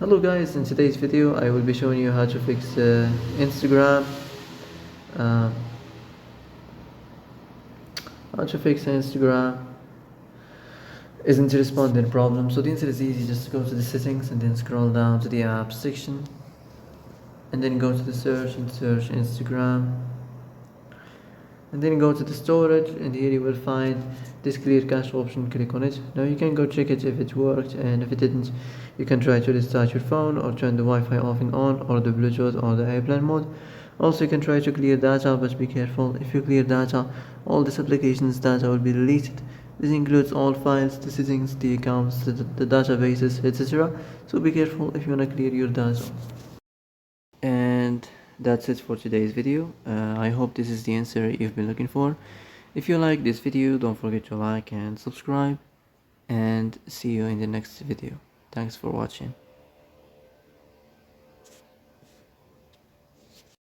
Hello guys, in today's video I will be showing you how to fix Instagram uh, how to fix Instagram isn't responding problem. So the answer is easy. Just go to the settings and then scroll down to the apps section and then go to the search and search Instagram and then go to the storage, and here you will find this clear cache option. Click on it. Now you can go check it if it worked, and if it didn't you can try to restart your phone or turn the Wi-Fi off and on, or the Bluetooth or the airplane mode. Also you can try to clear data, but be careful. If you clear data, all this application's data will be deleted. This includes all files, the settings, the accounts, the databases, etc. So be careful if you want to clear your data. And that's it for today's video. I hope this is the answer you've been looking for. If you like this video, don't forget to like and subscribe, and see you in the next video. Thanks for watching.